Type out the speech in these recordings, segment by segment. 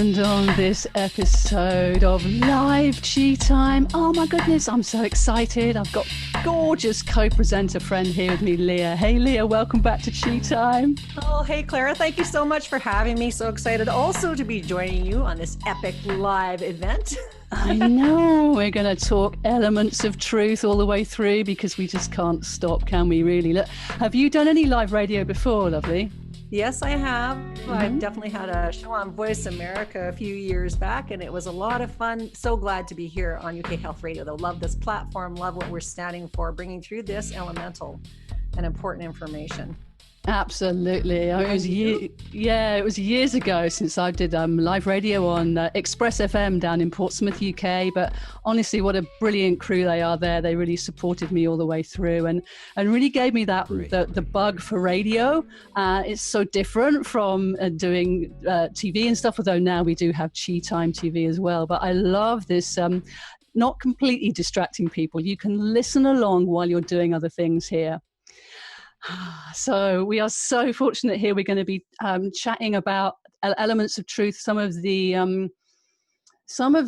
And on this episode of Live Chi Time, oh my goodness, I'm so excited. I've got gorgeous co-presenter friend here with me, Leah. Hey, Leah, welcome back to Chi Time. Oh, hey, Clara. Thank you so much for having me. So excited also to be joining you on this epic live event. I know. We're going to talk elements of truth all the way through because we just can't stop, can we really? Look, have you done any live radio before, lovely? Yes, I have. I've definitely had a show on Voice America a few years back, and it was a lot of fun. So glad to be here on UK Health Radio, though. Love this platform, love what we're standing for, bringing through this elemental and important information. Absolutely. I mean, it was years ago since I did live radio on Express FM down in Portsmouth, UK. But honestly, what a brilliant crew they are there. They really supported me all the way through and really gave me that the bug for radio. It's so different from doing TV and stuff, although now we do have Chi Time TV as well. But I love this. Not completely distracting people. You can listen along while you're doing other things here. So we are so fortunate here. We're going to be chatting about elements of truth. Some of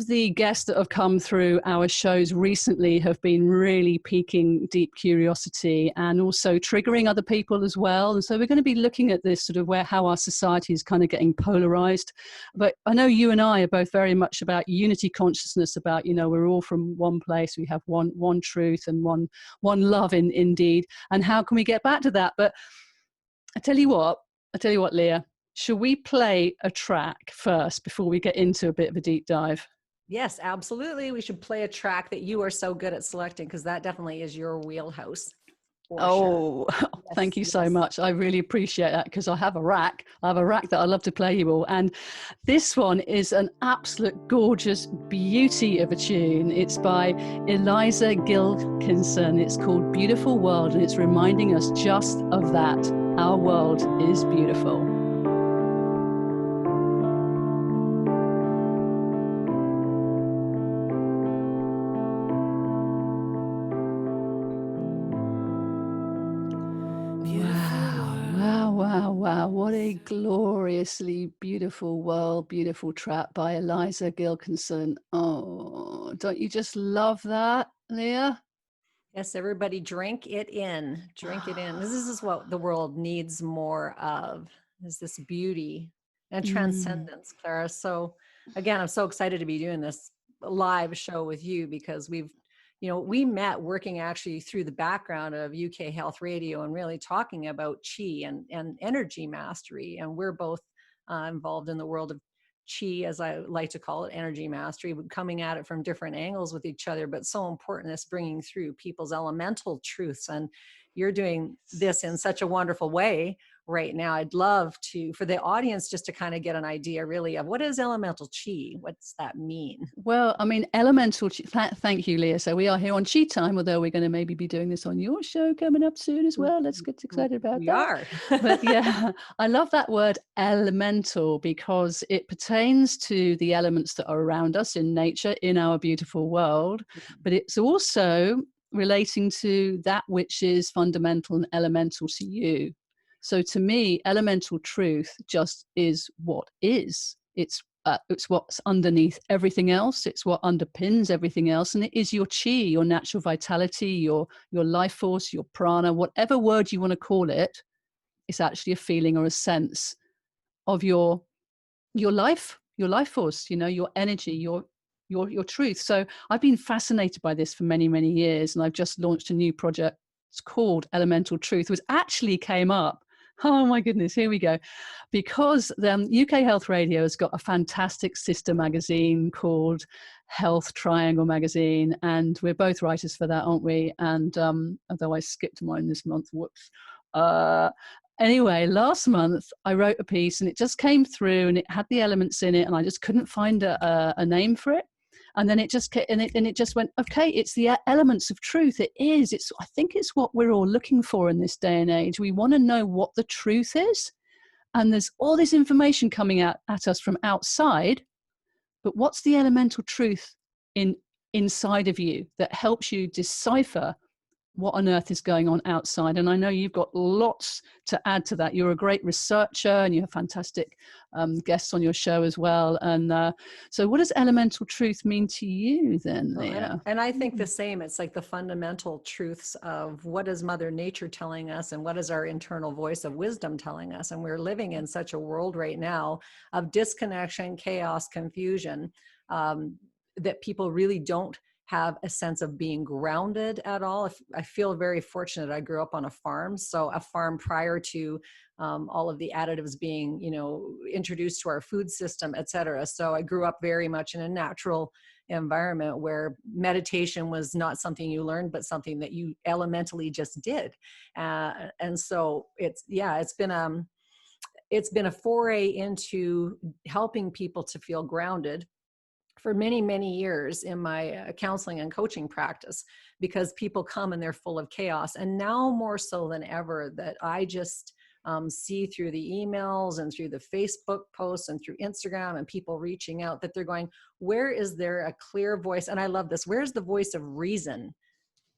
the guests that have come through our shows recently have been really piquing deep curiosity and also triggering other people as well. And so we're going to be looking at this sort of how our society is kind of getting polarized. But I know you and I are both very much about unity consciousness, about, we're all from one place. We have one truth and one love indeed. And how can we get back to that? But I tell you what, Leah. Should we play a track first before we get into a bit of a deep dive? Yes, absolutely. We should play a track that you are so good at selecting, because that definitely is your wheelhouse. Oh, sure. Thank you so much. I really appreciate that, because I have a rack that I love to play you all. And this one is an absolute gorgeous beauty of a tune. It's by Eliza Gilkinson. It's called Beautiful World, and it's reminding us just of that. Our world is beautiful. Wow, what a gloriously beautiful world, beautiful track by Eliza Gilkinson. Oh, don't you just love that, Leah? Yes, everybody drink it in. Drink it in. This is what the world needs more of, is this beauty and transcendence, Clara. So again, I'm so excited to be doing this live show with you, because we met working actually through the background of UK Health Radio and really talking about Chi and energy mastery. And we're both involved in the world of Chi, as I like to call it, energy mastery, coming at it from different angles with each other, but so important is bringing through people's elemental truths. And you're doing this in such a wonderful way right now. I'd love for the audience just to kind of get an idea really of what is elemental Chi? What's that mean? Well, I mean, elemental Chi, thank you, Leah. So we are here on Chi Time, although we're going to maybe be doing this on your show coming up soon as well. Let's get excited about that. We are. But yeah, I love that word elemental, because it pertains to the elements that are around us in nature, in our beautiful world. But it's also relating to that which is fundamental and elemental to you. So to me, elemental truth just is what is. It's what's underneath everything else. It's what underpins everything else. And it is your chi, your natural vitality, your life force, your prana, whatever word you want to call it. It's actually a feeling or a sense of your life force, your energy, your truth. So I've been fascinated by this for many, many years. And I've just launched a new project. It's called Elemental Truth, which actually came up. Oh my goodness, here we go. Because UK Health Radio has got a fantastic sister magazine called Health Triangle Magazine. And we're both writers for that, aren't we? And although I skipped mine this month, whoops. Anyway, last month I wrote a piece and it just came through and it had the elements in it and I just couldn't find a name for it. And then it just went, okay, it's the elements of truth. It is. I think it's what we're all looking for in this day and age. We want to know what the truth is. And there's all this information coming at us from outside. But what's the elemental truth inside of you that helps you decipher what on earth is going on outside. And I know you've got lots to add to that. You're a great researcher and you have fantastic guests on your show as well. And so what does elemental truth mean to you then, Well, Leah? and I think the same. It's like the fundamental truths of what is Mother Nature telling us and what is our internal voice of wisdom telling us. And we're living in such a world right now of disconnection, chaos, confusion, that people really don't have a sense of being grounded at all. I feel very fortunate. I grew up on a farm, so a farm prior to all of the additives being, introduced to our food system, et cetera. So I grew up very much in a natural environment where meditation was not something you learned, but something that you elementally just did. And so it's been a foray into helping people to feel grounded for many, many years in my counseling and coaching practice, because people come and they're full of chaos. And now more so than ever, that I just see through the emails and through the Facebook posts and through Instagram and people reaching out, that they're going, where is there a clear voice? And I love this. Where's the voice of reason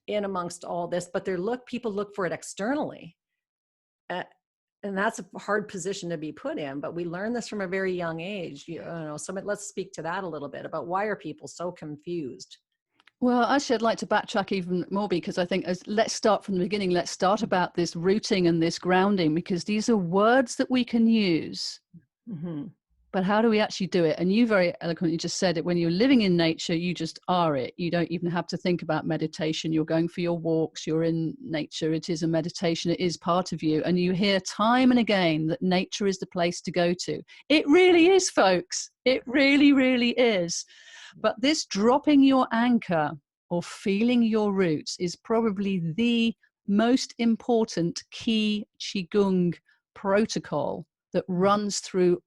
in amongst all this? But people look for it externally. And that's a hard position to be put in, but we learn this from a very young age. So let's speak to that a little bit about why are people so confused? Well, actually, I'd like to backtrack even more, because I think let's start from the beginning. Let's start about this rooting and this grounding, because these are words that we can use. Mm-hmm. But how do we actually do it? And you very eloquently just said it. When you're living in nature, you just are it. You don't even have to think about meditation. You're going for your walks. You're in nature. It is a meditation. It is part of you. And you hear time and again that nature is the place to go to. It really is, folks. It really, really is. But this dropping your anchor or feeling your roots is probably the most important key Qigong protocol that runs through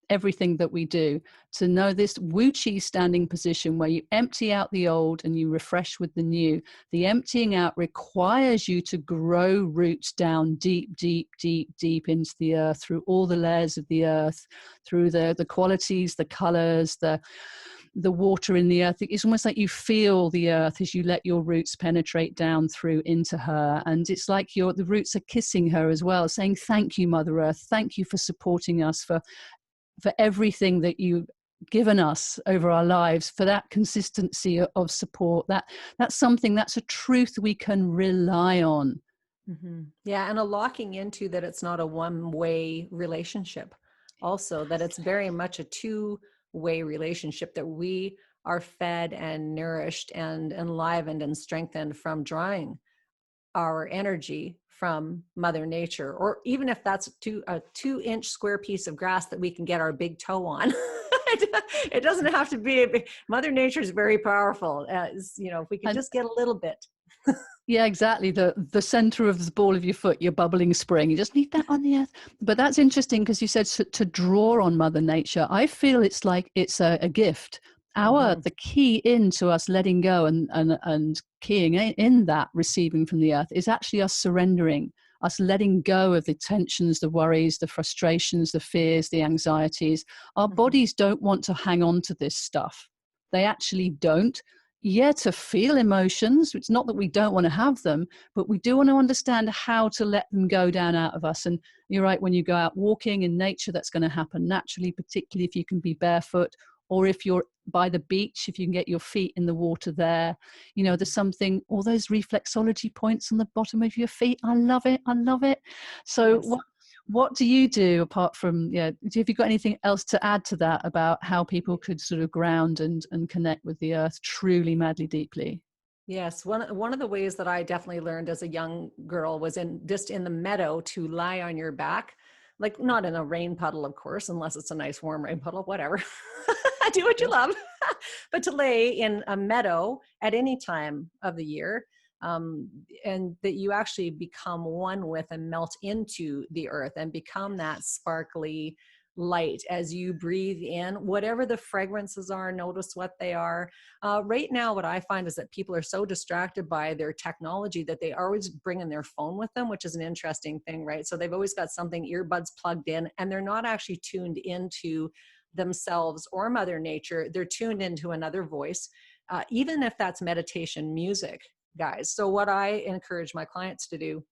everything that we do. To know this Wu Chi standing position where you empty out the old and you refresh with the new. The emptying out requires you to grow roots down deep, deep, deep, deep into the earth, through all the layers of the earth, through the qualities, the colors, the water in the earth. It's almost like you feel the earth as you let your roots penetrate down through into her. And it's like the roots are kissing her as well, saying, thank you, Mother Earth. Thank you for supporting us, for everything that you've given us over our lives, for that consistency of support. That's a truth we can rely on. Mm-hmm. Yeah. And a locking into that it's not a one-way relationship. Also, that it's very much a two-way relationship, that we are fed and nourished and enlivened and strengthened from drawing our energy from Mother Nature, or even if that's a 2-inch square piece of grass that we can get our big toe on. It doesn't have to be Mother Nature is very powerful. If we can just get a little bit. Yeah, exactly. The center of the ball of your foot, your bubbling spring. You just need that on the earth. But that's interesting, because you said to draw on Mother Nature. I feel it's like it's a gift. The key into us letting go and keying in that receiving from the earth is actually us surrendering, us letting go of the tensions, the worries, the frustrations, the fears, the anxieties. Our bodies don't want to hang on to this stuff. They actually don't. Yeah, to feel emotions. It's not that we don't want to have them, but we do want to understand how to let them go down out of us. And you're right, when you go out walking in nature, that's going to happen naturally, particularly if you can be barefoot, or if you're by the beach, if you can get your feet in the water there. There's something, all those reflexology points on the bottom of your feet. I love it. I love it. So Yes. what do you do apart from, have you got anything else to add to that about how people could sort of ground and connect with the earth truly, madly, deeply? Yes, one of the ways that I definitely learned as a young girl was in the meadow, to lie on your back, like not in a rain puddle, of course, unless it's a nice warm rain puddle, whatever. Do what you love, but to lay in a meadow at any time of the year, and that you actually become one with and melt into the earth and become that sparkly light as you breathe in whatever the fragrances are. Notice what they are. Right now, what I find is that people are so distracted by their technology that they always bring in their phone with them, which is an interesting thing, right? So they've always got something, earbuds plugged in, and they're not actually tuned into themselves or Mother Nature. They're tuned into another voice, even if that's meditation music. guys. So what I encourage my clients to do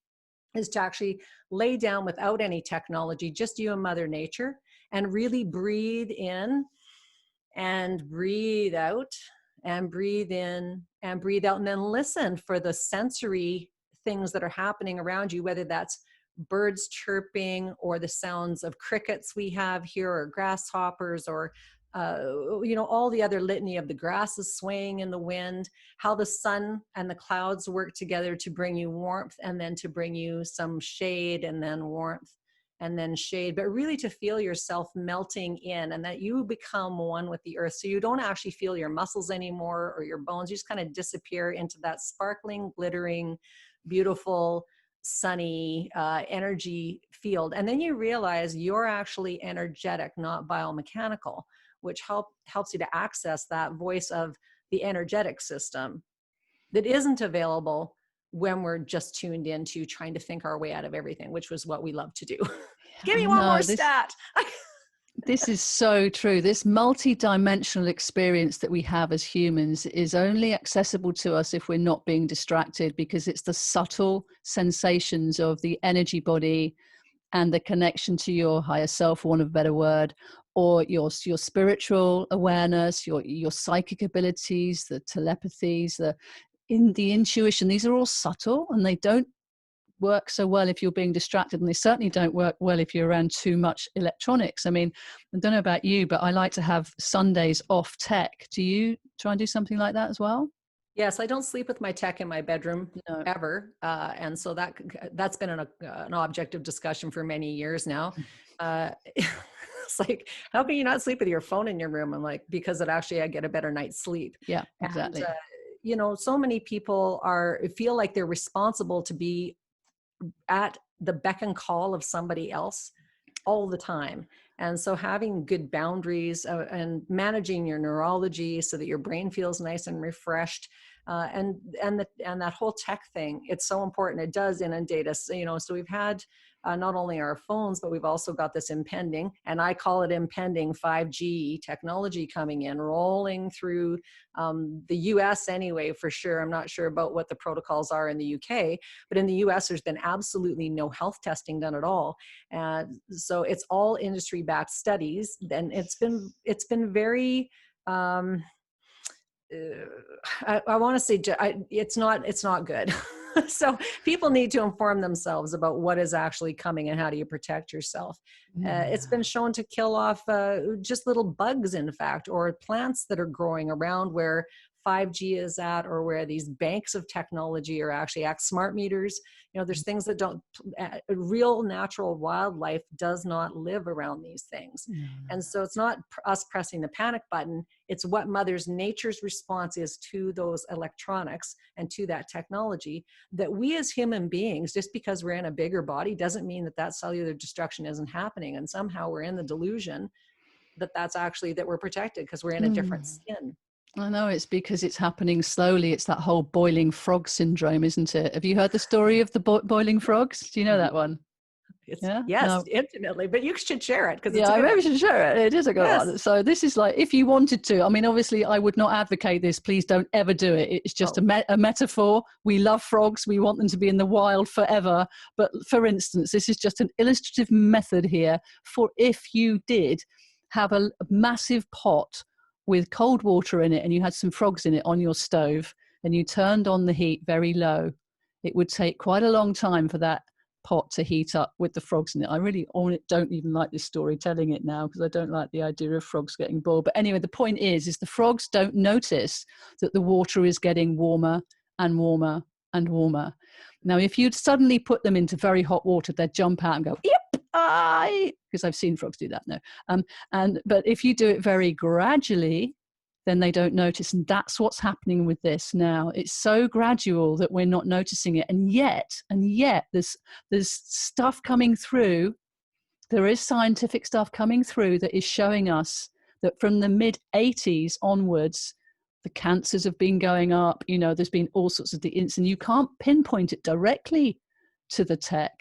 is to actually lay down without any technology, just you and Mother Nature, and really breathe in and breathe out and breathe in and breathe out, and then listen for the sensory things that are happening around you, whether that's birds chirping or the sounds of crickets we have here, or grasshoppers, or all the other litany of the grasses swaying in the wind, how the sun and the clouds work together to bring you warmth and then to bring you some shade and then warmth and then shade, but really to feel yourself melting in, and that you become one with the earth. So you don't actually feel your muscles anymore or your bones. You just kind of disappear into that sparkling, glittering, beautiful, sunny energy field. And then you realize you're actually energetic, not biomechanical, which helps you to access that voice of the energetic system that isn't available when we're just tuned into trying to think our way out of everything, which was what we love to do. Give me one more stat. This is so true. This multi-dimensional experience that we have as humans is only accessible to us if we're not being distracted, because it's the subtle sensations of the energy body and the connection to your higher self, for want of a better word, or your spiritual awareness, your psychic abilities, the telepathies, the intuition. These are all subtle, and they don't work so well if you're being distracted, and they certainly don't work well if you're around too much electronics. I mean, I don't know about you, but I like to have Sundays off tech. Do you try and do something like that as well? Yes, I don't sleep with my tech in my bedroom ever, and so that's been an object of discussion for many years now. It's like, how can you not sleep with your phone in your room? I'm like, because I get a better night's sleep. Yeah, exactly. And so many people feel like they're responsible to be at the beck and call of somebody else all the time. And so having good boundaries and managing your neurology so that your brain feels nice and refreshed, and that whole tech thing, it's so important. It does inundate us, so we've had not only our phones, but we've also got this impending, and I call it impending, 5G technology coming in, rolling through the US anyway, for sure. I'm not sure about what the protocols are in the UK, but in the US, there's been absolutely no health testing done at all. And so it's all industry-backed studies, and it's been very, I want to say it's not good. So people need to inform themselves about what is actually coming and how do you protect yourself. It's been shown to kill off just little bugs, in fact, or plants that are growing around where 5G is at, or where these banks of technology are actually at, smart meters. There's things that real natural wildlife does not live around these things. And so it's not us pressing the panic button. It's what Mother Nature's response is to those electronics and to that technology, that we as human beings, just because we're in a bigger body doesn't mean that cellular destruction isn't happening. And somehow we're in the delusion that's actually that we're protected because we're in a different skin. I know, it's because it's happening slowly. It's that whole boiling frog syndrome, isn't it? Have you heard the story of the boiling frogs? Do you know that one? Yes, No. intimately, but you should share it because I maybe should share it. It is a good one. So this is like, if you wanted to, I mean, obviously I would not advocate this. Please don't ever do it. It's just a metaphor. We love frogs. We want them to be in the wild forever. But for instance, this is just an illustrative method here for if you did have a massive pot with cold water in it and you had some frogs in it on your stove and you turned on the heat very low, it would take quite a long time for that pot to heat up with the frogs in it. I really don't even like this story telling it now, because I don't like the idea of frogs getting boiled. But anyway, the point is the frogs don't notice that the water is getting warmer and warmer and warmer. Now, if you'd suddenly put them into very hot water, they'd jump out and go, yep, because I've seen frogs do that. No. But if you do it very gradually, then they don't notice. And that's what's happening with this now. It's so gradual that we're not noticing it. And yet there's stuff coming through. There is scientific stuff coming through that is showing us that from the mid-80s onwards, the cancers have been going up. There's been all sorts of things, and you can't pinpoint it directly to the tech.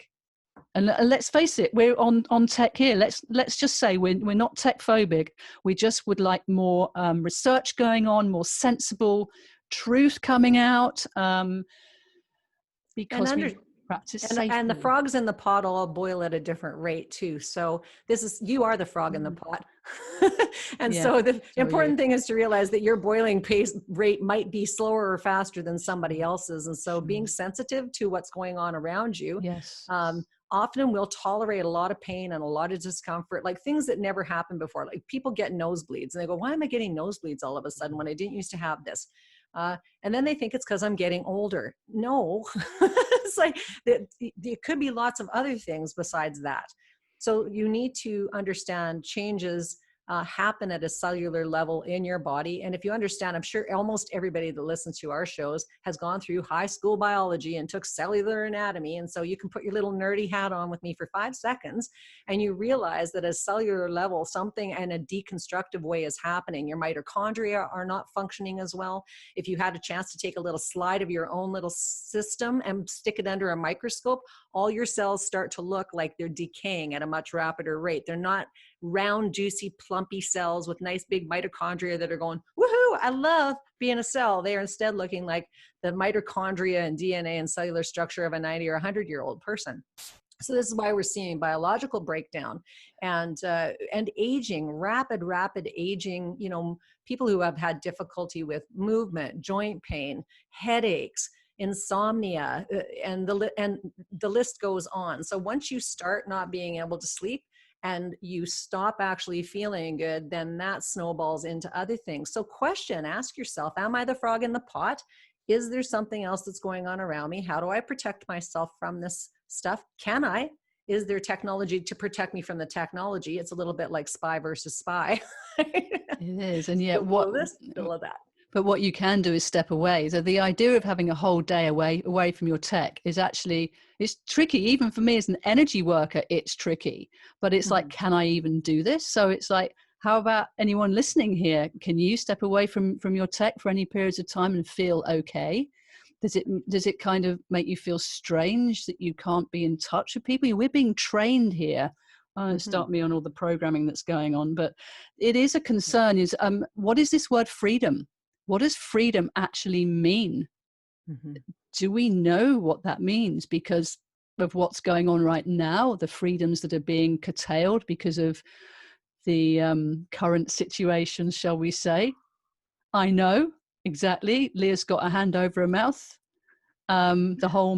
And let's face it, we're on tech here. Let's just say we're not tech phobic. We just would like more research going on, more sensible truth coming out, And because under we practice and the safely. frogs in the pot all boil at a different rate too. So you are the frog in the pot. And Yeah, so the so are you. important thing is to realize that your boiling pace rate might be slower or faster than somebody else's. And so being sensitive to what's going on around you, Yes. often we'll tolerate a lot of pain and a lot of discomfort, like things that never happened before. Like people get nosebleeds and they go, why am I getting nosebleeds all of a sudden when I didn't used to have this? And then they think it's because I'm getting older. No, it's like there could be lots of other things besides that. So you need to understand changes happen at a cellular level in your body. And if you understand, I'm sure almost everybody that listens to our shows has gone through high school biology and took cellular anatomy. And so you can put your little nerdy hat on with me for 5 seconds and you realize that at a cellular level, something in a deconstructive way is happening. Your mitochondria are not functioning as well. If you had a chance to take a little slide of your own little system and stick it under a microscope, all your cells start to look like they're decaying at a much rapider rate. They're not round, juicy, plumpy cells with nice big mitochondria that are going, woohoo, I love being a cell. They are instead looking like the mitochondria and DNA and cellular structure of a 90 or 100-year-old person. So this is why we're seeing biological breakdown and aging, rapid aging. You know, people who have had difficulty with movement, joint pain, headaches, insomnia, and the list goes on. So once you start not being able to sleep and you stop actually feeling good, then that snowballs into other things. So ask yourself, am I the frog in the pot? Is there something else that's going on around me? How do I protect myself from this stuff? Can I? Is there technology to protect me from the technology? It's a little bit like spy versus spy. It is. And yet Still this, still of that. but what you can do is step away. So the idea of having a whole day away from your tech is actually, it's tricky. Even for me as an energy worker, it's tricky. But it's like, can I even do this? So it's like, how about anyone listening here? Can you step away from your tech for any periods of time and feel okay? Does it kind of make you feel strange that you can't be in touch with people? We're being trained here. Start me on all the programming that's going on, but it is a concern. Is what is this word freedom? What does freedom actually mean? Do we know what that means? Because of what's going on right now, the freedoms that are being curtailed because of the current situation, shall we say? I know exactly. Leah's got a hand over her mouth. The whole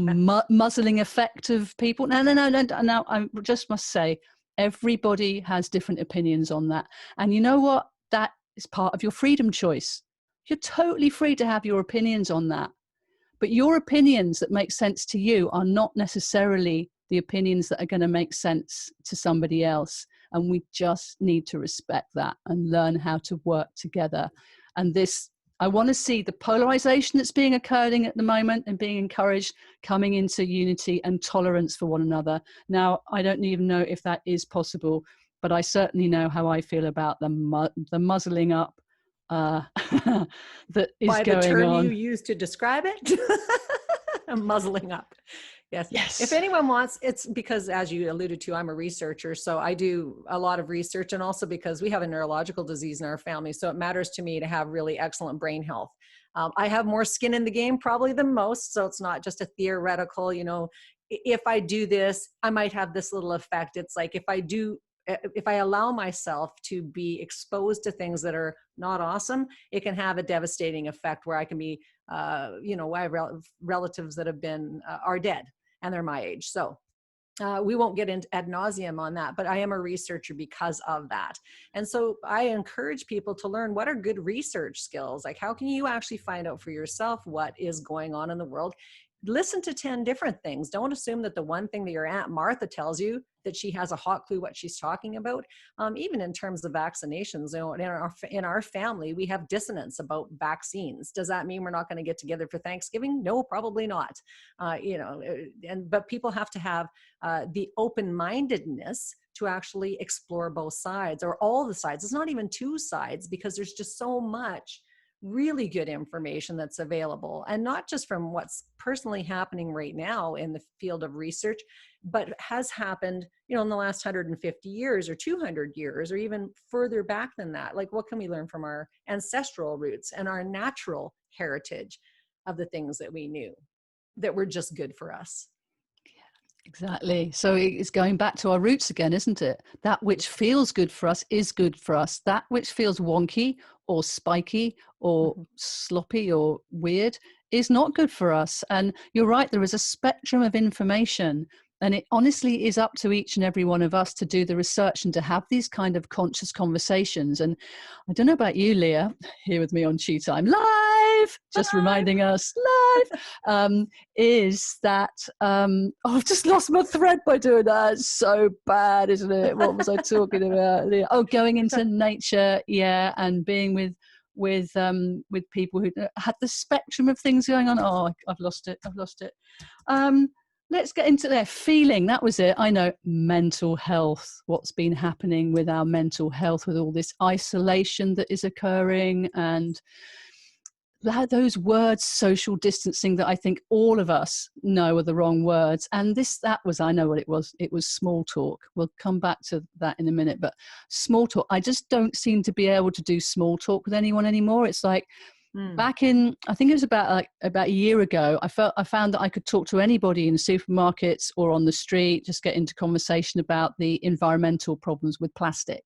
muzzling effect of people. No. I just must say, everybody has different opinions on that. And you know what? That is part of your freedom choice. You're totally free to have your opinions on that. But your opinions that make sense to you are not necessarily the opinions that are going to make sense to somebody else. And we just need to respect that and learn how to work together. And this, I want to see the polarization that's being occurring at the moment and being encouraged coming into unity and tolerance for one another. Now, I don't even know if that is possible, but I certainly know how I feel about the muzzling up that is By the going term on. you use to describe it, muzzling up. Yes. If anyone wants, it's because, as you alluded to, I'm a researcher. So I do a lot of research, and also because we have a neurological disease in our family. So it matters to me to have really excellent brain health. I have more skin in the game probably than most. So it's not just a theoretical, if I do this, I might have this little effect. It's like if I allow myself to be exposed to things that are not awesome, it can have a devastating effect where I can be, I have relatives that have been, are dead and they're my age. So we won't get into ad nauseum on that, but I am a researcher because of that. And so I encourage people to learn what are good research skills. Like, how can you actually find out for yourself what is going on in the world? Listen to 10 different things. Don't assume that the one thing that your Aunt Martha tells you, that she has a hot clue what she's talking about. Even in terms of vaccinations, in our family, we have dissonance about vaccines. Does that mean we're not going to get together for Thanksgiving? No, probably not. But people have to have the open-mindedness to actually explore both sides, or all the sides. It's not even two sides, because there's just so much really good information that's available, and not just from what's personally happening right now in the field of research, but has happened, in the last 150 years or 200 years, or even further back than that. Like, what can we learn from our ancestral roots and our natural heritage of the things that we knew that were just good for us. Exactly. So it's going back to our roots again, isn't it? That which feels good for us is good for us. That which feels wonky or spiky or sloppy or weird is not good for us. And you're right, there is a spectrum of information. And it honestly is up to each and every one of us to do the research and to have these kind of conscious conversations. And I don't know about you, Leah, here with me on Chi Time Live, just reminding us live, is that, I've just lost my thread by doing that. It's so bad, isn't it? What was I talking about, Leah? Oh, going into nature, yeah, and being with people who had the spectrum of things going on. Oh, I've lost it. Let's get into their feeling. That was it. I know, mental health. What's been happening with our mental health, with all this isolation that is occurring, and those words, social distancing, that I think all of us know are the wrong words. And I know what it was. It was small talk. We'll come back to that in a minute. But small talk, I just don't seem to be able to do small talk with anyone anymore. It's like, back in, I think it was about a year ago, I found that I could talk to anybody in supermarkets or on the street, just get into conversation about the environmental problems with plastic.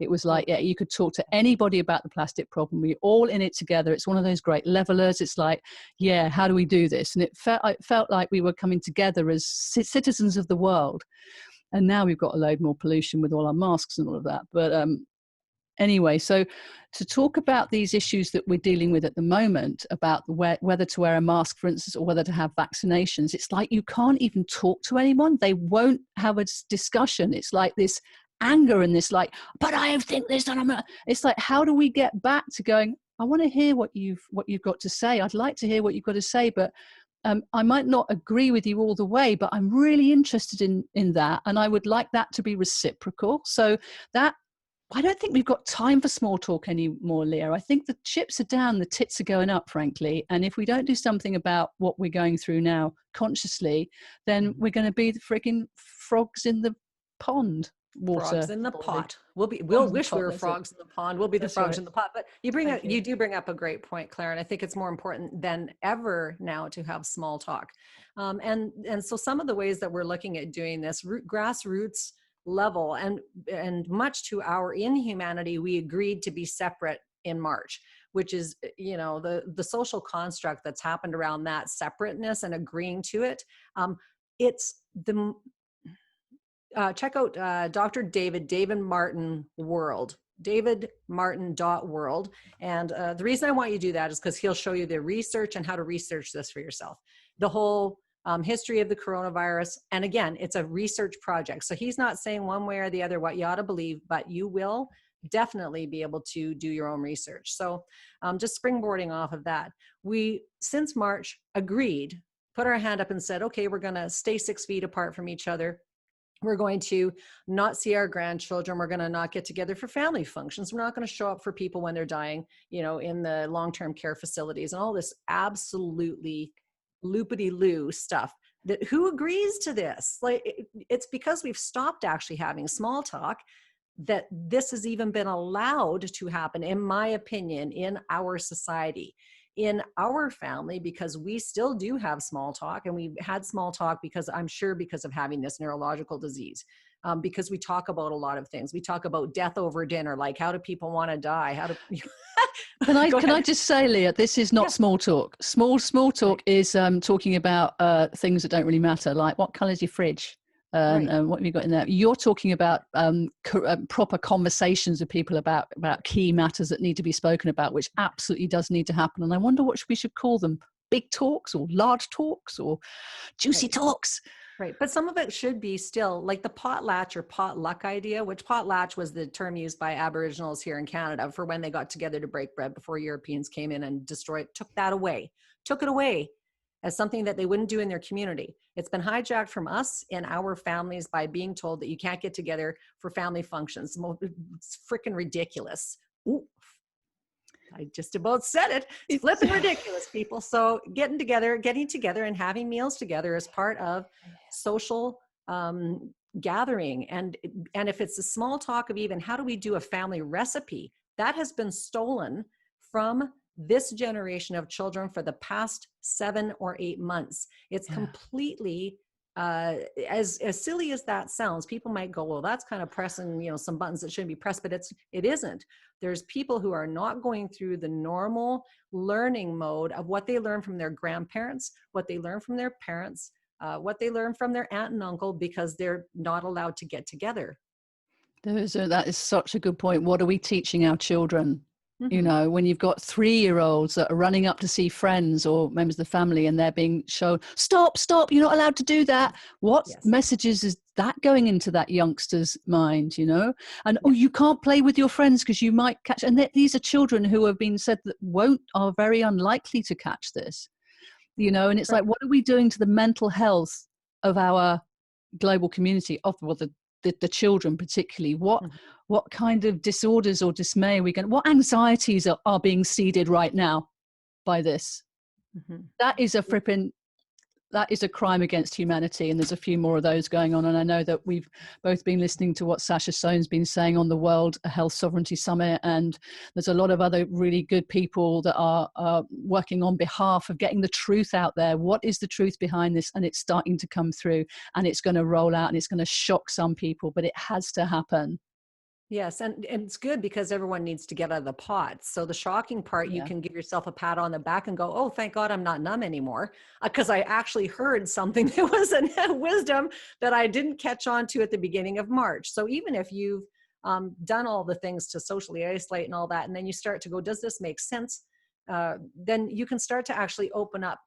It was like, yeah, you could talk to anybody about the plastic problem. We're all in it together. It's one of those great levelers. It's like, yeah, how do we do this? And it felt like we were coming together as citizens of the world. And now we've got a load more pollution with all our masks and all of that. But anyway, so to talk about these issues that we're dealing with at the moment, about whether to wear a mask, for instance, or whether to have vaccinations, it's like you can't even talk to anyone. They won't have a discussion. It's like this anger and this like, but I think this, and it's like, how do we get back to going, I want to hear what you've got to say. I'd like to hear what you've got to say, but I might not agree with you all the way, but I'm really interested in that. And I would like that to be reciprocal. So that, I don't think we've got time for small talk anymore, Leah. I think the chips are down, the tits are going up, frankly. And if we don't do something about what we're going through now consciously, then we're going to be the frigging frogs in the pond. Water. Frogs in the pot. We'll wish we were frogs in the pond. We'll be the frogs in the pot. But you do bring up a great point, Clara, and I think it's more important than ever now to have small talk. And so some of the ways that we're looking at doing this grassroots level, and much to our inhumanity, we agreed to be separate in March, which is, the social construct that's happened around that separateness and agreeing to it. It's the check out Dr. David Martin World, davidmartin.world. And the reason I want you to do that is because he'll show you the research and how to research this for yourself. The whole history of the coronavirus. And again, it's a research project. So he's not saying one way or the other what you ought to believe, but you will definitely be able to do your own research. So just springboarding off of that, we, since March, agreed, put our hand up and said, okay, we're going to stay 6 feet apart from each other. We're going to not see our grandchildren. We're going to not get together for family functions. We're not going to show up for people when they're dying, in the long-term care facilities and all this absolutely loopity-loo stuff. That who agrees to this? Like, it's because we've stopped actually having small talk that this has even been allowed to happen, in my opinion, in our society, in our family, because we still do have small talk, and we've had small talk because of having this neurological disease, because we talk about a lot of things. We talk about death over dinner, like how do people want to die? How do Can I just say, Leah, this is not small talk. Small talk is talking about things that don't really matter, like what color is your fridge? And what have you got in there? You're talking about proper conversations with people about key matters that need to be spoken about, which absolutely does need to happen. And I wonder what we should call them: big talks, or large talks, or juicy talks. Right. But some of it should be still like the potlatch or potluck idea, which potlatch was the term used by Aboriginals here in Canada for when they got together to break bread before Europeans came in and took it away as something that they wouldn't do in their community. It's been hijacked from us in our families by being told that you can't get together for family functions. It's freaking ridiculous. Ooh, I just about said it. It's flipping ridiculous, people. So getting together and having meals together is part of social gathering. And if it's a small talk of even how do we do a family recipe, that has been stolen from this generation of children for the past 7 or 8 months. It's Yeah. completely as silly as that sounds. People might go, well, that's kind of pressing, you know, some buttons that shouldn't be pressed, but it isn't. There's people who are not going through the normal learning mode of what they learn from their grandparents, what they learn from their parents, what they learn from their aunt and uncle, because they're not allowed to get together. That is such a good point. What are we teaching our children? You Mm-hmm. know, when you've got 3-year-olds that are running up to see friends or members of the family and they're being shown, stop, you're not allowed to do that. What Yes. messages is that going into that youngster's mind, you know? And, Yeah. oh, you can't play with your friends because you might catch, and these are children who have been said that are very unlikely to catch this, you know? And it's Right. like, what are we doing to the mental health of our global community, of the children particularly? What kind of disorders or dismay are we going, what anxieties are being seeded right now by this? Mm-hmm. That is that is a crime against humanity, and there's a few more of those going on. And I know that we've both been listening to what Sasha Sohn's been saying on the World Health Sovereignty Summit, and there's a lot of other really good people that are working on behalf of getting the truth out there. What is the truth behind this? And it's starting to come through, and it's going to roll out, and it's going to shock some people, but it has to happen. Yes, and it's good because everyone needs to get out of the pot. So the shocking part, you Yeah. can give yourself a pat on the back and go, oh, thank God I'm not numb anymore. Because I actually heard something that was a wisdom that I didn't catch on to at the beginning of March. So even if you've done all the things to socially isolate and all that, and then you start to go, does this make sense? Then you can start to actually open up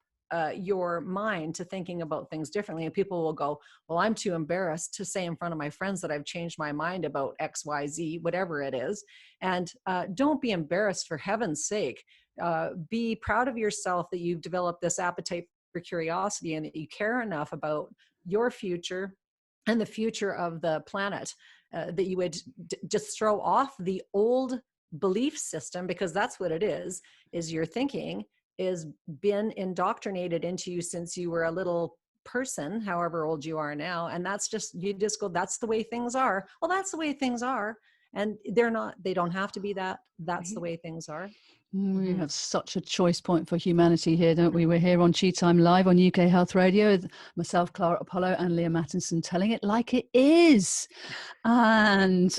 your mind to thinking about things differently. And people will go, well, I'm too embarrassed to say in front of my friends that I've changed my mind about X, Y, Z, whatever it is. And don't be embarrassed, for heaven's sake. Be proud of yourself that you've developed this appetite for curiosity and that you care enough about your future and the future of the planet, that you would just throw off the old belief system, because that's what it is your thinking is been indoctrinated into you since you were a little person, however old you are now. And that's just, you just go, that's the way things are. Well, that's the way things are. And they don't have to be that. That's the way things are. We Mm-hmm. have such a choice point for humanity here, don't we? We're here on Chi Time Live on UK Health Radio with myself, Clara Apollo, and Leaha Mattinson, telling it like it is. And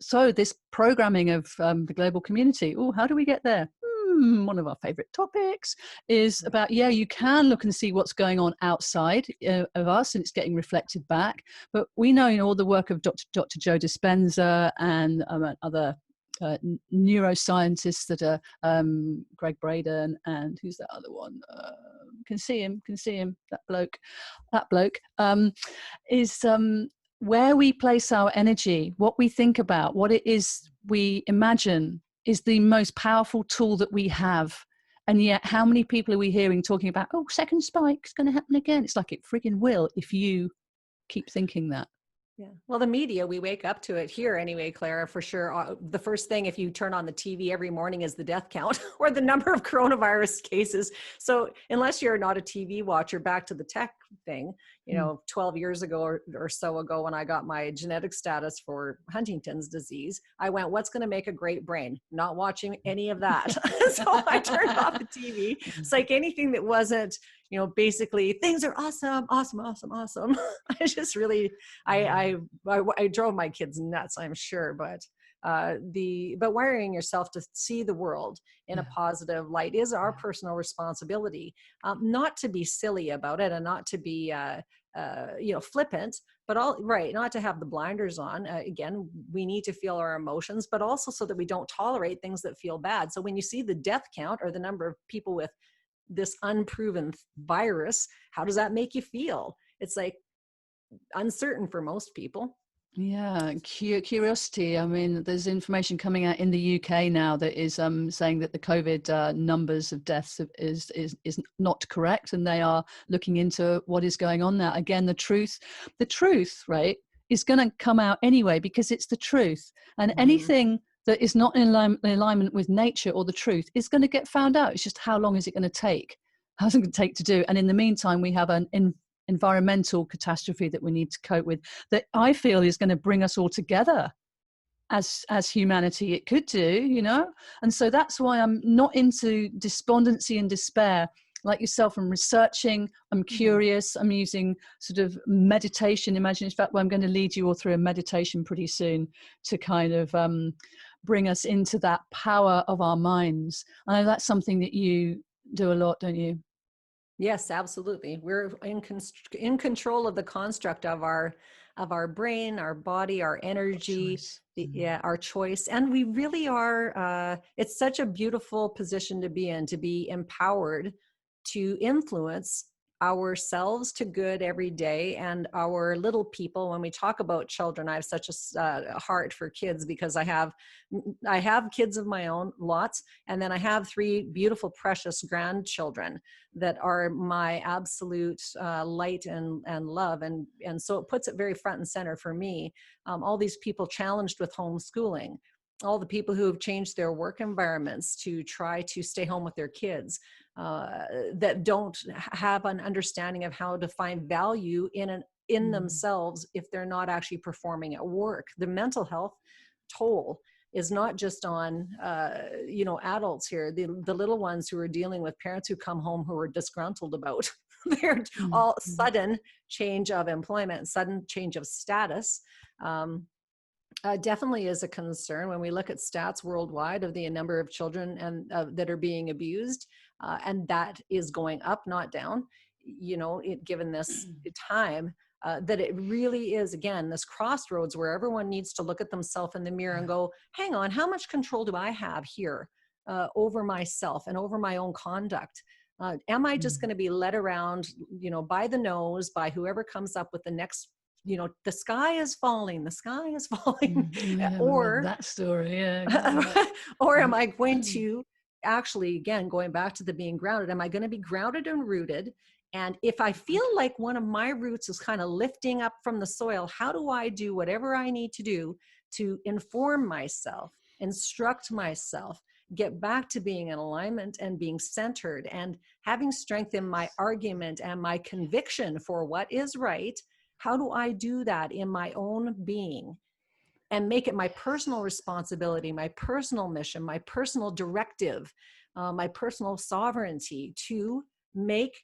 so this programming of the global community, how do we get there? One of our favorite topics is about, you can look and see what's going on outside of us, and it's getting reflected back. But we know in all the work of Dr. Joe Dispenza and other neuroscientists that are Greg Braden, and who's that other one? Can see him, that bloke, is where we place our energy, what we think about, what it is we imagine is the most powerful tool that we have. And yet, how many people are we hearing talking about, second spike is going to happen again? It's like it friggin' will if you keep thinking that. Yeah. Well, the media, we wake up to it here anyway, Clara, for sure. The first thing, if you turn on the TV every morning, is the death count or the number of coronavirus cases. So unless you're not a TV watcher, back to the tech thing, 12 years ago or so ago, when I got my genetic status for Huntington's disease, I went, what's going to make a great brain? Not watching any of that. So I turned off the TV. It's like anything that wasn't, basically things are awesome. I just really, I drove my kids nuts, I'm sure, but wiring yourself to see the world in a positive light is our personal responsibility. Not to be silly about it and not to be flippant, but not to have the blinders on. Again, we need to feel our emotions, but also so that we don't tolerate things that feel bad. So when you see the death count or the number of people with this unproven virus, how does that make you feel? It's like uncertain for most people. Yeah, curiosity. I mean, there's information coming out in the UK now that is saying that the COVID numbers of deaths is not correct, and they are looking into what is going on now. Again, the truth, right, is going to come out anyway because it's the truth, and anything that is not in alignment with nature or the truth is going to get found out. It's just how long is it going to take? How's it going to take to do? And in the meantime, we have an environmental catastrophe that we need to cope with that I feel is going to bring us all together as humanity it could do. And so that's why I'm not into despondency and despair like yourself. I'm researching, I'm curious, I'm using sort of meditation, imagine. In fact, I'm going to lead you all through a meditation pretty soon to kind of bring us into that power of our minds. I know that's something that you do a lot, don't you? Yes, absolutely. We're in control of the construct of our brain, our body, our energy, Choice. our choice. And we really are, it's such a beautiful position to be in, to be empowered to influence ourselves to good every day, and our little people. When we talk about children, I have such a heart for kids, because I have kids of my own, lots, and then I have 3 beautiful, precious grandchildren that are my absolute light and love. And so it puts it very front and center for me. All these people challenged with homeschooling, all the people who have changed their work environments to try to stay home with their kids, that don't have an understanding of how to find value in themselves if they're not actually performing at work. The mental health toll is not just on adults here, the little ones who are dealing with parents who come home who are disgruntled about their all sudden change of employment, sudden change of status. Definitely is a concern when we look at stats worldwide of the number of children and that are being abused, and that is going up, not down. Given this time, that it really is, again, this crossroads where everyone needs to look at themselves in the mirror and go, hang on, how much control do I have here over myself and over my own conduct? Am I just going to be led around, by the nose, by whoever comes up with the next, the sky is falling, the sky is falling, or that story, yeah. or am I going to actually, again, going back to the being grounded, am I going to be grounded and rooted? And if I feel like one of my roots is kind of lifting up from the soil, how do I do whatever I need to do to inform myself, instruct myself, get back to being in alignment and being centered and having strength in my argument and my conviction for what is right? How do I do that in my own being and make it my personal responsibility, my personal mission, my personal directive, my personal sovereignty to make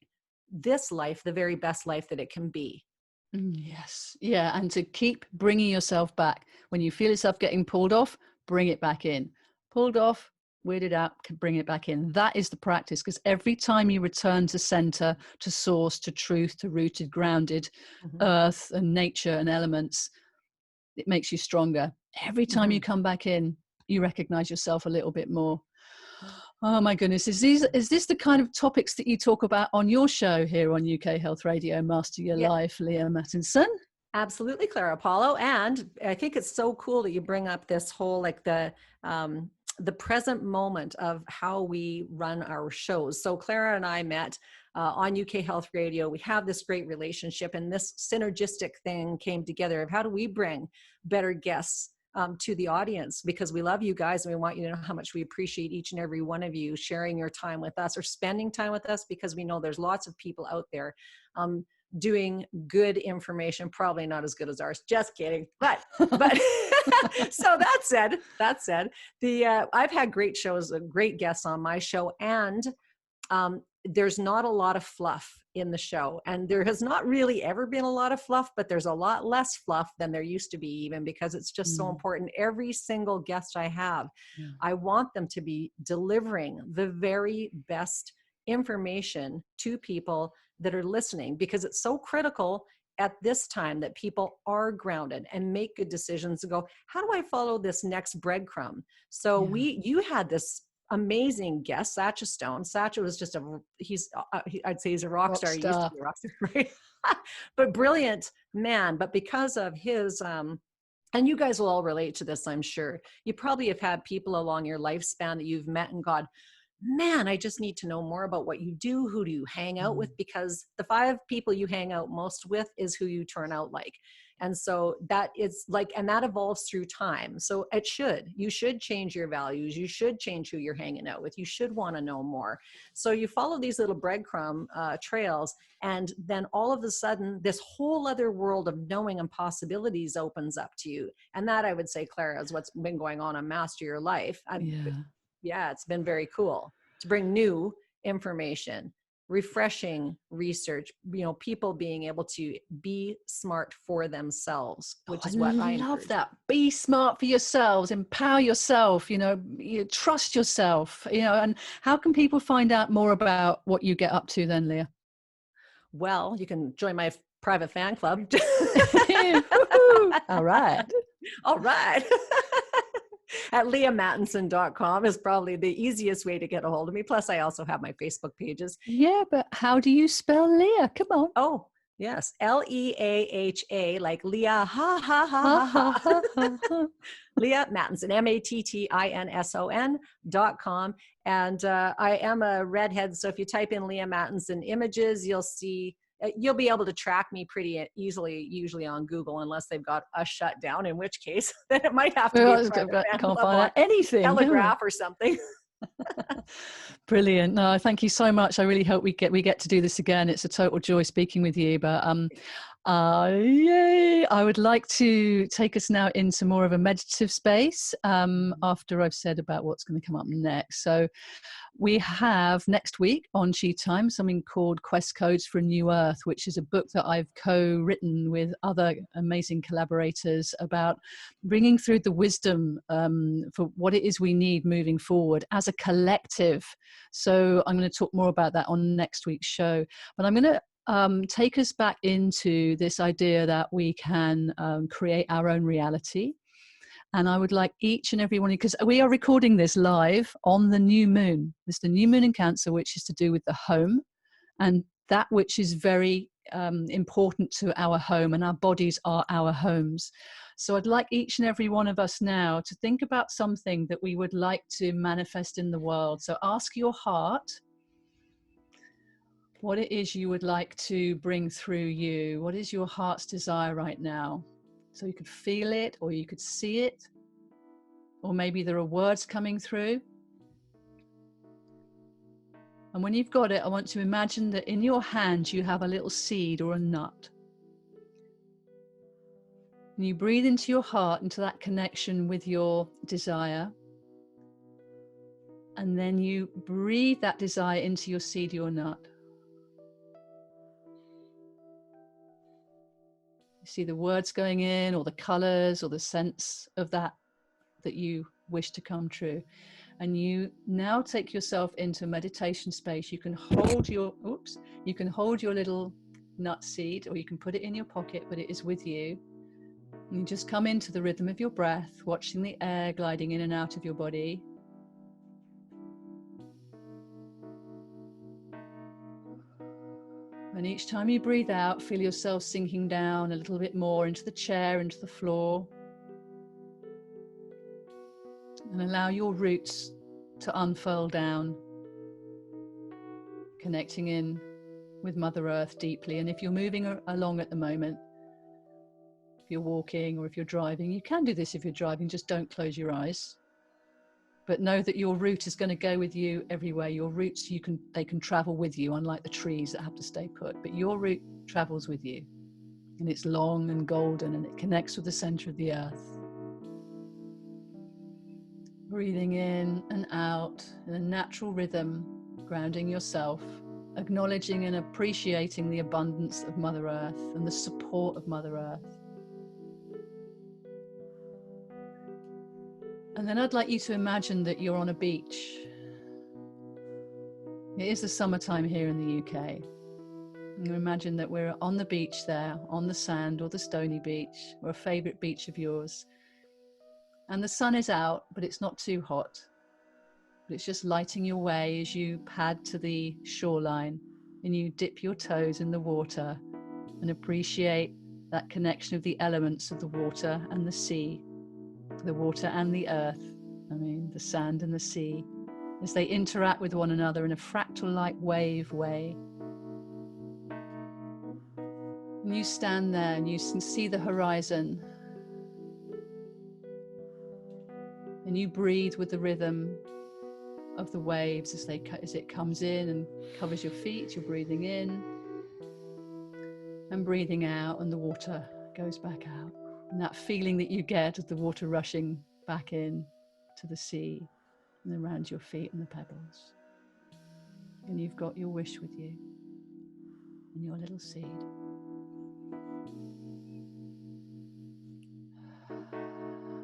this life the very best life that it can be? Yes. Yeah. And to keep bringing yourself back. When you feel yourself getting pulled off, bring it back in. Pulled off, weirded out, bring it back in. That is the practice, because every time you return to center, to source, to truth, to rooted, grounded, earth and nature and elements, it makes you stronger. Every time you come back in, you recognize yourself a little bit more. Oh my goodness. Is this the kind of topics that you talk about on your show here on UK Health Radio, Master Your Life, Leaha Mattinson? Absolutely, Clara Apollo. And I think it's so cool that you bring up this whole, like the present moment of how we run our shows. So Clara and I met on UK Health Radio. We have this great relationship, and this synergistic thing came together of how do we bring better guests to the audience, because we love you guys and we want you to know how much we appreciate each and every one of you sharing your time with us or spending time with us, because we know there's lots of people out there doing good information, probably not as good as ours. Just kidding. But so that said, I've had great shows, great guests on my show, and there's not a lot of fluff in the show, and there has not really ever been a lot of fluff, but there's a lot less fluff than there used to be, even because it's just so important. Every single guest I have, I want them to be delivering the very best information to people that are listening, because it's so critical at this time that people are grounded and make good decisions and go, how do I follow this next breadcrumb? So you had this amazing guest, Sacha Stone. Sacha was just I'd say he's a rock star. He used to be a rock star, right? But brilliant man. But because of his, and you guys will all relate to this, I'm sure. You probably have had people along your lifespan that you've met and gone, man, I just need to know more about what you do. Who do you hang out with? Because the 5 people you hang out most with is who you turn out like. And so that is like, and that evolves through time. So you should change your values. You should change who you're hanging out with. You should want to know more. So you follow these little breadcrumb trails, and then all of a sudden this whole other world of knowing and possibilities opens up to you. And that, I would say, Clara, is what's been going on Master Your Life. Yeah, it's been very cool to bring new information, refreshing research, people being able to be smart for themselves, which is what I love encourage. that. Be smart for yourselves, empower yourself, you trust yourself, and how can people find out more about what you get up to then, Leah? Well, you can join my private fan club. All right. All right. At leahamattinson.com is probably the easiest way to get a hold of me. Plus, I also have my Facebook pages. Yeah, but how do you spell Leah? Come on. Oh, yes. Leaha, like Leah, ha, ha, ha, ha, ha. Leaha Mattinson, Mattinson.com. And I am a redhead, so if you type in Leaha Mattinson images, you'll be able to track me pretty easily, usually on Google, unless they've got us shut down, in which case then it might have to be a private fan club on anything, Telegraph or something. Brilliant. No, thank you so much. I really hope we get to do this again. It's a total joy speaking with you. But yay! I would like to take us now into more of a meditative space after I've said about what's going to come up next. So we have next week on Chi Time something called Quest Codes for a New Earth, which is a book that I've co-written with other amazing collaborators about bringing through the wisdom for what it is we need moving forward as a collective. So I'm going to talk more about that on next week's show. But I'm going to take us back into this idea that we can create our own reality. And I would like each and every one, because we are recording this live on the new moon. It's the new moon in Cancer, which is to do with the home, and that which is very important to our home, and our bodies are our homes. So I'd like each and every one of us now to think about something that we would like to manifest in the world. So ask your heart what it is you would like to bring through you. What is your heart's desire right now? So you could feel it, or you could see it, or maybe there are words coming through. And when you've got it, I want to imagine that in your hand you have a little seed or a nut. And you breathe into your heart, into that connection with your desire. And then you breathe that desire into your seed or nut. You see the words going in, or the colors, or the sense of that you wish to come true. And you now take yourself into a meditation space. You can hold your little nut seed, or you can put it in your pocket, but it is with you. And you just come into the rhythm of your breath, watching the air gliding in and out of your body. And each time you breathe out, feel yourself sinking down a little bit more into the chair, into the floor. And allow your roots to unfurl down, connecting in with Mother Earth deeply. And if you're moving along at the moment, if you're walking or if you're driving, you can do this if you're driving, just don't close your eyes. But know that your root is going to go with you everywhere. Your roots, they can travel with you, unlike the trees that have to stay put. But your root travels with you. And it's long and golden, and it connects with the center of the earth. Breathing in and out in a natural rhythm, grounding yourself, acknowledging and appreciating the abundance of Mother Earth and the support of Mother Earth. And then I'd like you to imagine that you're on a beach. It is the summertime here in the UK. And imagine that we're on the beach there, on the sand or the stony beach, or a favorite beach of yours. And the sun is out, but it's not too hot. But it's just lighting your way as you pad to the shoreline and you dip your toes in the water and appreciate that connection of the elements of the water and the sea, the water and the earth, the sand and the sea, as they interact with one another in a fractal-like wave way. And you stand there and you can see the horizon. And you breathe with the rhythm of the waves as it comes in and covers your feet. You're breathing in and breathing out, and the water goes back out. And that feeling that you get of the water rushing back in to the sea and around your feet and the pebbles. And you've got your wish with you and your little seed.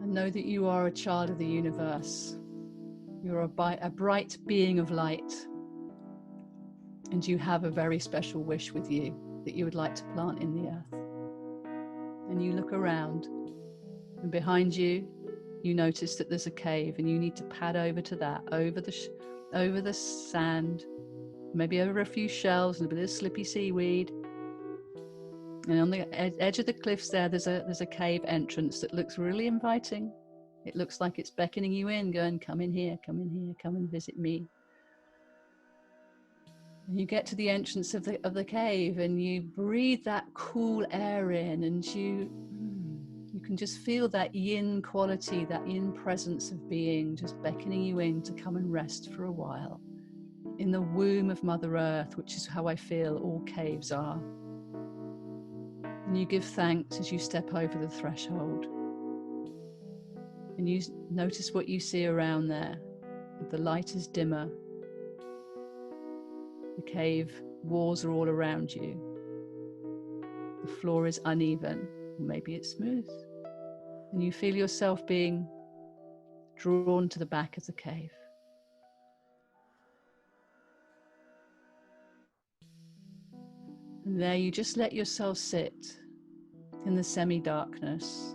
And know that you are a child of the universe. You're a bright being of light. And you have a very special wish with you that you would like to plant in the earth. And you look around, and behind you, you notice that there's a cave, and you need to pad over to that, over the sand, maybe over a few shells and a bit of slippy seaweed. And on the edge of the cliffs there's a cave entrance that looks really inviting. It looks like it's beckoning you in, going, come in here, come in here, come and visit me. And you get to the entrance of the cave, and you breathe that cool air in, and you can just feel that yin quality, that yin presence of being just beckoning you in to come and rest for a while in the womb of Mother Earth, which is how I feel all caves are. And you give thanks as you step over the threshold. And you notice what you see around there. The light is dimmer. The cave walls are all around you. The floor is uneven, or maybe it's smooth. And you feel yourself being drawn to the back of the cave. And there you just let yourself sit in the semi-darkness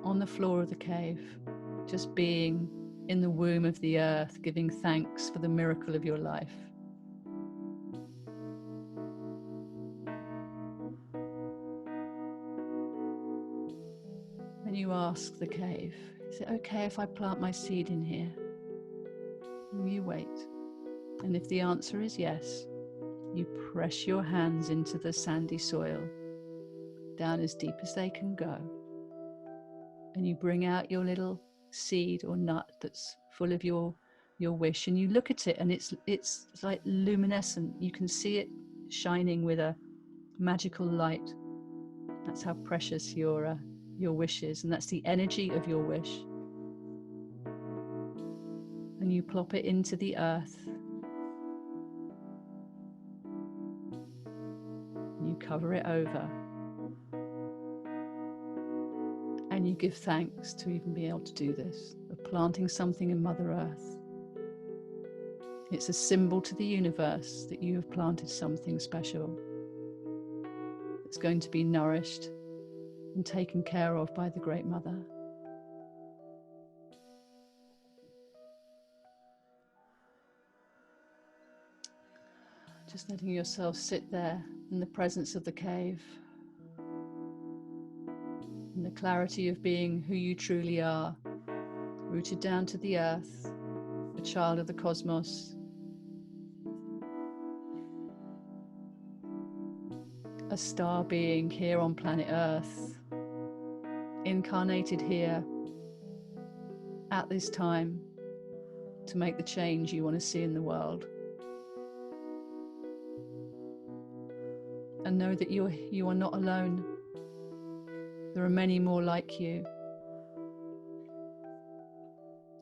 on the floor of the cave, just being in the womb of the earth, giving thanks for the miracle of your life. And you ask the cave, is it okay if I plant my seed in here? And you wait. And if the answer is yes, you press your hands into the sandy soil, down as deep as they can go. And you bring out your little seed or nut that's full of your wish, and you look at it, and it's like luminescent. You can see it shining with a magical light. That's how precious your wish is, and that's the energy of your wish. And you plop it into the earth. You cover it over. And you give thanks to even be able to do this, of planting something in Mother Earth. It's a symbol to the universe that you have planted something special that's going to be nourished and taken care of by the Great Mother. Just letting yourself sit there in the presence of the cave, in the clarity of being who you truly are, rooted down to the earth, a child of the cosmos, a star being here on planet Earth, incarnated here at this time to make the change you want to see in the world. And know that you are not alone. There are many more like you.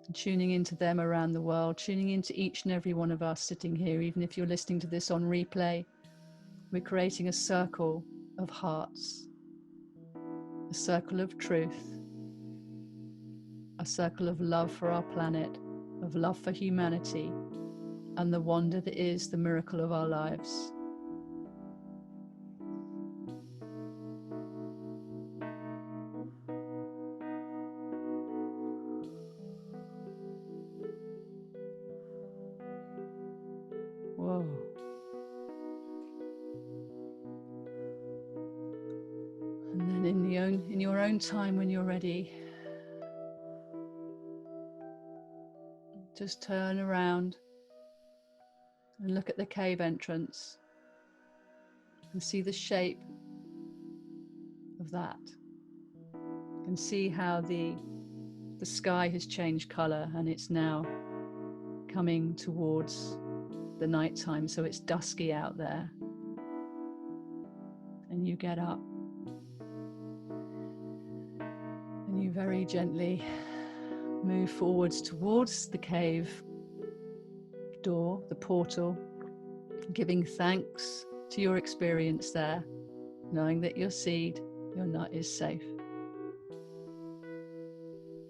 And tuning into them around the world, tuning into each and every one of us sitting here, even if you're listening to this on replay, we're creating a circle of hearts, a circle of truth, a circle of love for our planet, of love for humanity, and the wonder that is the miracle of our lives. Whoa. And then in your own time, when you're ready, just turn around and look at the cave entrance and see the shape of that. You can see how the sky has changed color, and it's now coming towards the nighttime, so it's dusky out there. And you get up and you very gently move forwards towards the cave door, the portal, giving thanks to your experience there, knowing that your seed, your nut, is safe.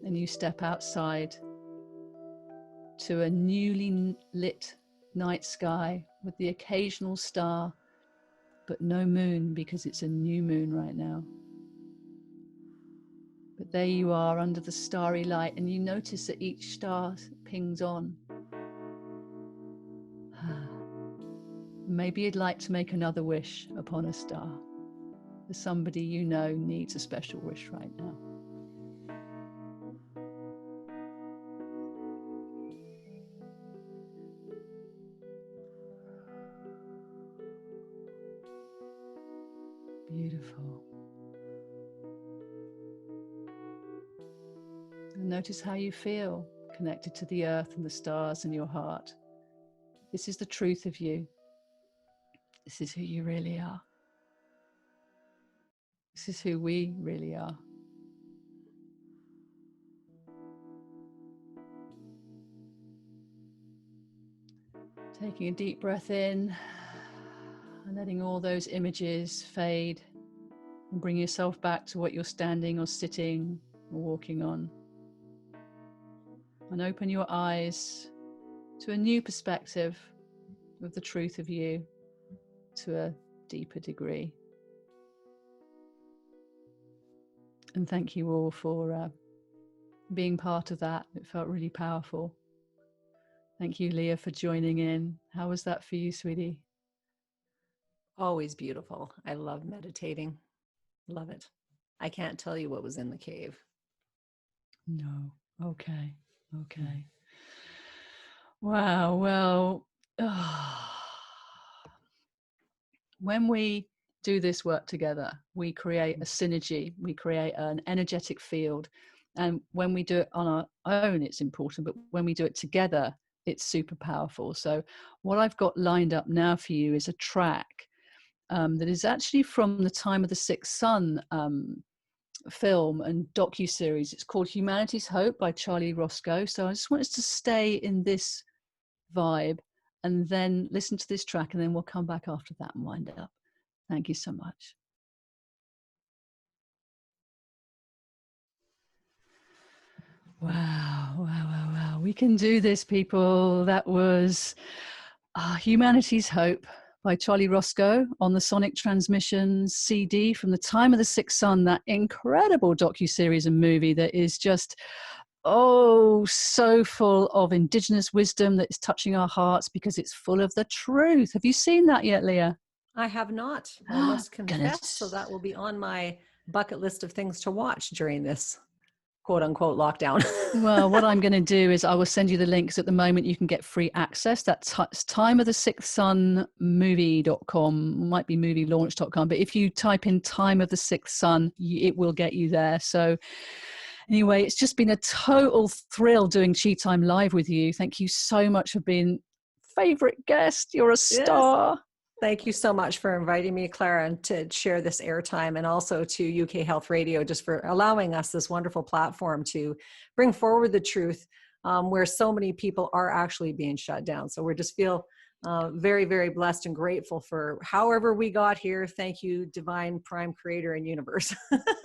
And you step outside to a newly lit night sky with the occasional star, but no moon, because it's a new moon right now. But there you are under the starry light, and you notice that each star pings on. Maybe you'd like to make another wish upon a star. For somebody you know needs a special wish right now. Beautiful. And notice how you feel connected to the earth and the stars and your heart. This is the truth of you. This is who you really are. This is who we really are. Taking a deep breath in and letting all those images fade, and bring yourself back to what you're standing or sitting or walking on. And open your eyes to a new perspective of the truth of you to a deeper degree. And thank you all for being part of that. It felt really powerful. Thank you, Leah, for joining in. How was that for you, sweetie? Always beautiful. I love meditating. Love it. I can't tell you what was in the cave. No. Okay. Wow. Well, when we do this work together, we create a synergy, we create an energetic field. And when we do it on our own, it's important, but when we do it together, it's super powerful. So what I've got lined up now for you is a track that is actually from the Time of the Sixth Sun film and docu-series. It's called Humanity's Hope by Charlie Roscoe. So I just want us to stay in this vibe and then listen to this track, and then we'll come back after that and wind up. Thank you so much. Wow. We can do this, people. That was Humanity's Hope by Charlie Roscoe on the Sonic Transmissions CD from the Time of the Sixth Sun, that incredible docu-series and movie that is just, so full of indigenous wisdom that is touching our hearts because it's full of the truth. Have you seen that yet, Leah? I have not. I must confess. So that will be on my bucket list of things to watch during this quote unquote lockdown. Well, what I'm going to do is I will send you the links. At the moment you can get free access. That's timeofthesixthsunmovie.com, might be movielaunch.com, but if you type in Time of the Sixth Sun, it will get you there. So anyway, it's just been a total thrill doing Chi Time Live with you. Thank you so much for being favorite guest. You're a star. Yes. Thank you so much for inviting me, Clara, and to share this airtime, and also to UK Health Radio just for allowing us this wonderful platform to bring forward the truth where so many people are actually being shut down. So we just feel very, very blessed and grateful for however we got here. Thank you, divine prime creator and universe.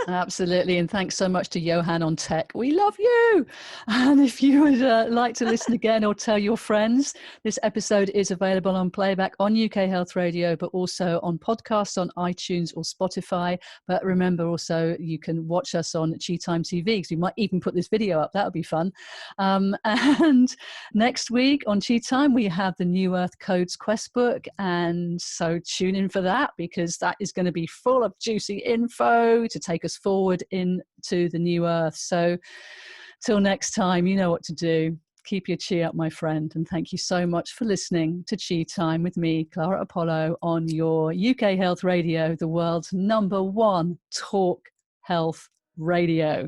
Absolutely. And thanks so much to Johan on tech. We love you. And if you would like to listen again or tell your friends, this episode is available on playback on UK Health Radio, but also on podcasts on iTunes or Spotify. But remember also, you can watch us on Chi Time TV, because we might even put this video up. That would be fun. And next week on Chi Time, we have the New Earth Codes quest book, and so tune in for that, because that is going to be full of juicy info to take us forward into the new earth. So till next time, you know what to do. Keep your chi up, my friend. And thank you so much for listening to Chi Time with me, Clara Apollo, on your UK Health Radio, the world's #1 talk health radio.